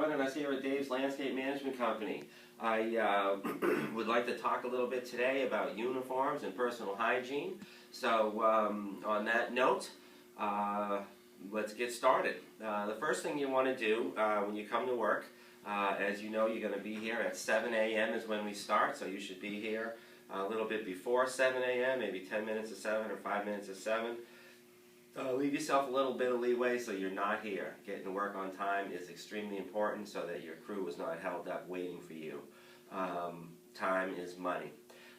joining us here at Dave's Landscape Management Company. I would like to talk a little bit today about uniforms and personal hygiene. So on that note, let's get started. The first thing you want to do when you come to work, as you know, you're going to be here at 7 a.m. is when we start, so you should be here a little bit before 7 a.m., maybe 10 minutes to 7 or 5 minutes to 7. Leave yourself a little bit of leeway so you're not here. Getting to work on time is extremely important so that your crew is not held up waiting for you. Time is money.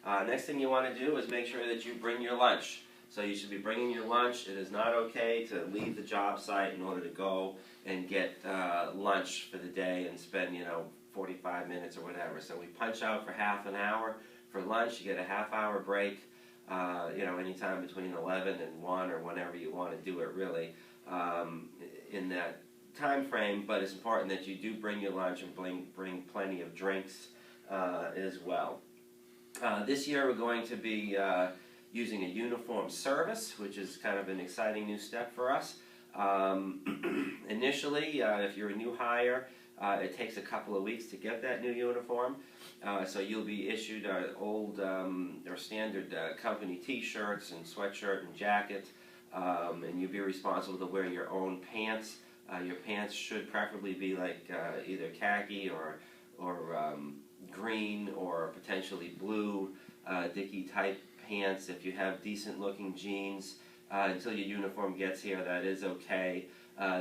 Next thing you want to do is make sure that you bring your lunch. So you should be bringing your lunch. It is not okay to leave the job site in order to go and get lunch for the day and spend, 45 minutes or whatever. So we punch out for half an hour for lunch. You get a half-hour break. Anytime between 11 and 1 or whenever you want to do it, really, in that time frame. But it's important that you do bring your lunch and bring plenty of drinks as well. This year we're going to be using a uniform service, which is kind of an exciting new step for us. Initially, if you're a new hire, it takes a couple of weeks to get that new uniform. So you'll be issued old or standard company t-shirts and sweatshirt and jacket, and you'll be responsible to wear your own pants. Your pants should preferably be like either khaki or green or potentially blue dicky type pants. If you have decent looking jeans until your uniform gets here, that is okay.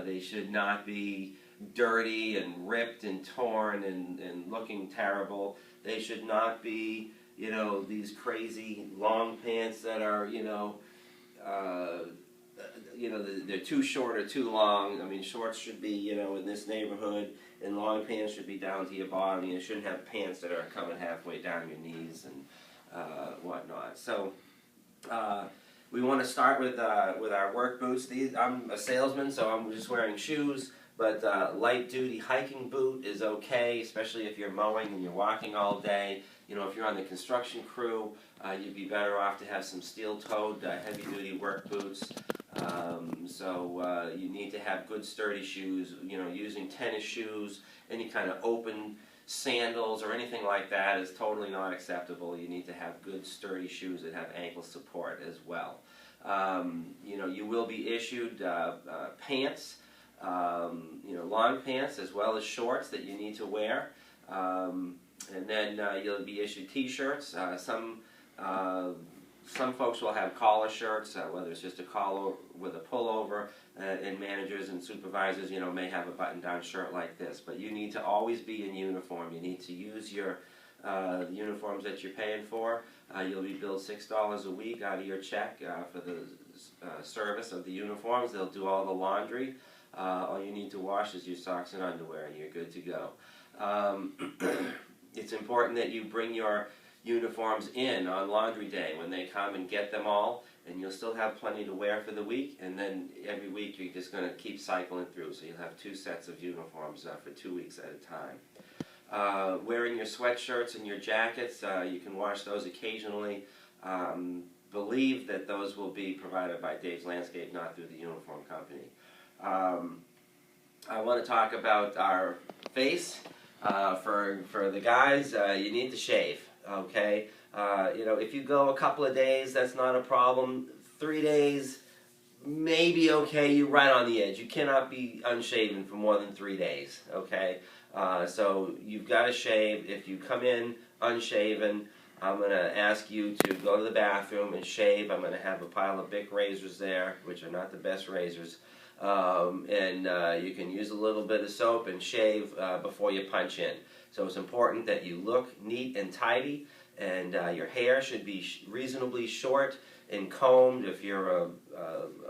They should not be dirty and ripped and torn and looking terrible. They should not be, these crazy long pants that are, they're too short or too long. I mean, shorts should be, in this neighborhood, and long pants should be down to your bottom. You shouldn't have pants that are coming halfway down your knees and whatnot. So we want to start with our work boots. I'm a salesman, so I'm just wearing shoes. But light-duty hiking boot is okay, especially if you're mowing and you're walking all day. If you're on the construction crew, you'd be better off to have some steel-toed, heavy-duty work boots. So you need to have good, sturdy shoes. Using tennis shoes, any kind of open sandals or anything like that is totally not acceptable. You need to have good, sturdy shoes that have ankle support as well. You will be issued pants. Long pants as well as shorts that you need to wear, and then you'll be issued t-shirts. Some folks will have collar shirts, whether it's just a collar with a pullover, and managers and supervisors, may have a button-down shirt like this. But you need to always be in uniform. You need to use your uniforms that you're paying for. You'll be billed $6 a week out of your check for the service of the uniforms. They'll do all the laundry. All you need to wash is your socks and underwear, and you're good to go. It's important that you bring your uniforms in on laundry day when they come and get them all, and you'll still have plenty to wear for the week, and then every week you're just going to keep cycling through, so you'll have 2 sets of uniforms for 2 weeks at a time. Wearing your sweatshirts and your jackets, you can wash those occasionally. Believe that those will be provided by Dave's Landscape, not through the uniform company. I want to talk about our face. For the guys, you need to shave, okay? If you go a couple of days, that's not a problem. 3 days, maybe okay, you're right on the edge. You cannot be unshaven for more than 3 days, okay? So you've got to shave. If you come in unshaven, I'm going to ask you to go to the bathroom and shave. I'm going to have a pile of Bic razors there, which are not the best razors. You can use a little bit of soap and shave before you punch in. So it's important that you look neat and tidy, and your hair should be reasonably short and combed. If you're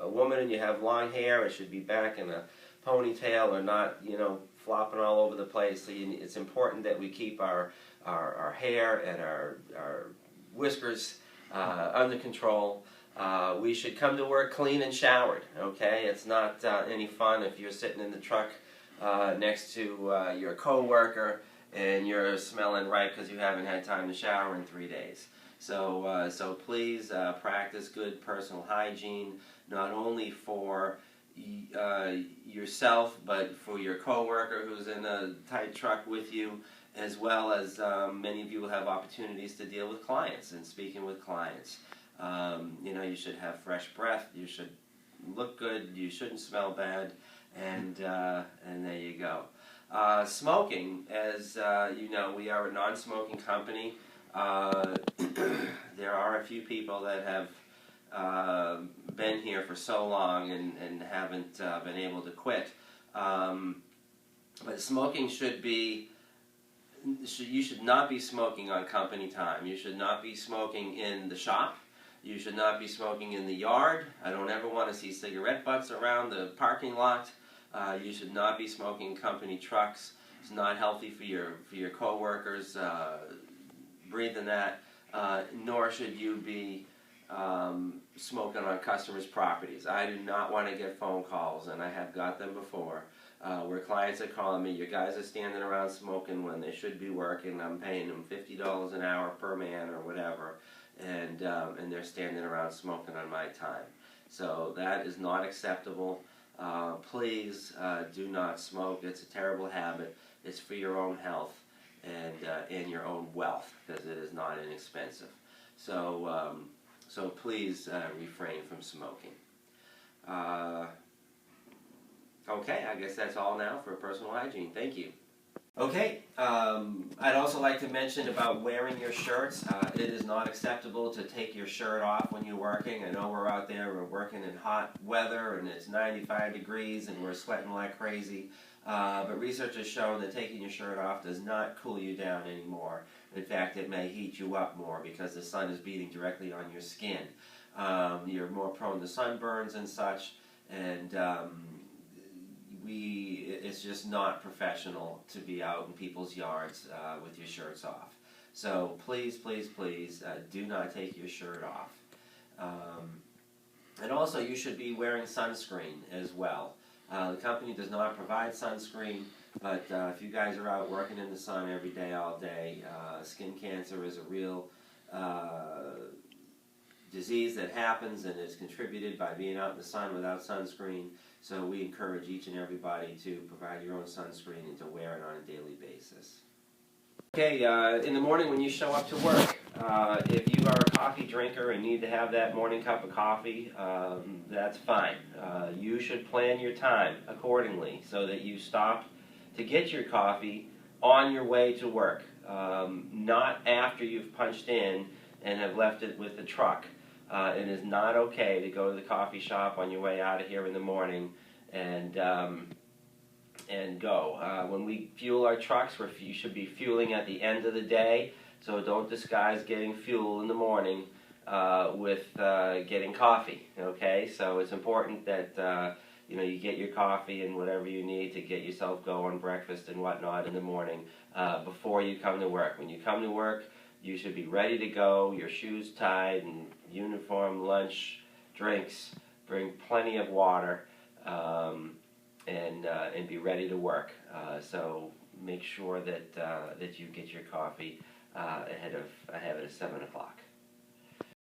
a woman and you have long hair, it should be back in a ponytail or not, flopping all over the place. So it's important that we keep our hair and our whiskers under control. We should come to work clean and showered, okay? It's not any fun if you're sitting in the truck next to your coworker and you're smelling right because you haven't had time to shower in 3 days. So please practice good personal hygiene, not only for yourself, but for your coworker who's in a tight truck with you, as well as many of you will have opportunities to deal with clients and speaking with clients. You know, you should have fresh breath, you should look good, you shouldn't smell bad, and there you go. Smoking, as you know, we are a non-smoking company. There are a few people that have been here for so long and haven't been able to quit. But smoking should be, you should not be smoking on company time. You should not be smoking in the shop. You should not be smoking in the yard. I don't ever want to see cigarette butts around the parking lot. You should not be smoking company trucks. It's not healthy for your coworkers breathing that. Nor should you be smoking on customers' properties. I do not want to get phone calls, and I have got them before, where clients are calling me, your guys are standing around smoking when they should be working. I'm paying them $50 an hour per man or whatever, and they're standing around smoking on my time. So that is not acceptable. Please do not smoke. It's a terrible habit. It's for your own health and your own wealth, because it is not inexpensive. So so please refrain from smoking. Okay, I guess that's all now for personal hygiene. Thank you. Okay, I'd also like to mention about wearing your shirts. It is not acceptable to take your shirt off when you're working. I know we're out there, we're working in hot weather and it's 95 degrees and we're sweating like crazy. But research has shown that taking your shirt off does not cool you down anymore. In fact, it may heat you up more because the sun is beating directly on your skin. You're more prone to sunburns and such, and it's just not professional to be out in people's yards with your shirts off. So please, please, please do not take your shirt off. And also you should be wearing sunscreen as well. The company does not provide sunscreen, but if you guys are out working in the sun every day, all day, skin cancer is a real disease that happens and is contributed by being out in the sun without sunscreen. So we encourage each and everybody to provide your own sunscreen and to wear it on a daily basis. Okay, in the morning when you show up to work, if you are a coffee drinker and need to have that morning cup of coffee, that's fine. You should plan your time accordingly so that you stop to get your coffee on your way to work, not after you've punched in and have left it with the truck. It is not okay to go to the coffee shop on your way out of here in the morning and go. When we fuel our trucks, you should be fueling at the end of the day, so don't disguise getting fuel in the morning with getting coffee. Okay, so it's important that you know, you get your coffee and whatever you need to get yourself going, breakfast and whatnot in the morning before you come to work. When you come to work, you should be ready to go, your shoes tied, and uniform, lunch, drinks. Bring plenty of water, and be ready to work. So make sure that that you get your coffee ahead of 7 o'clock.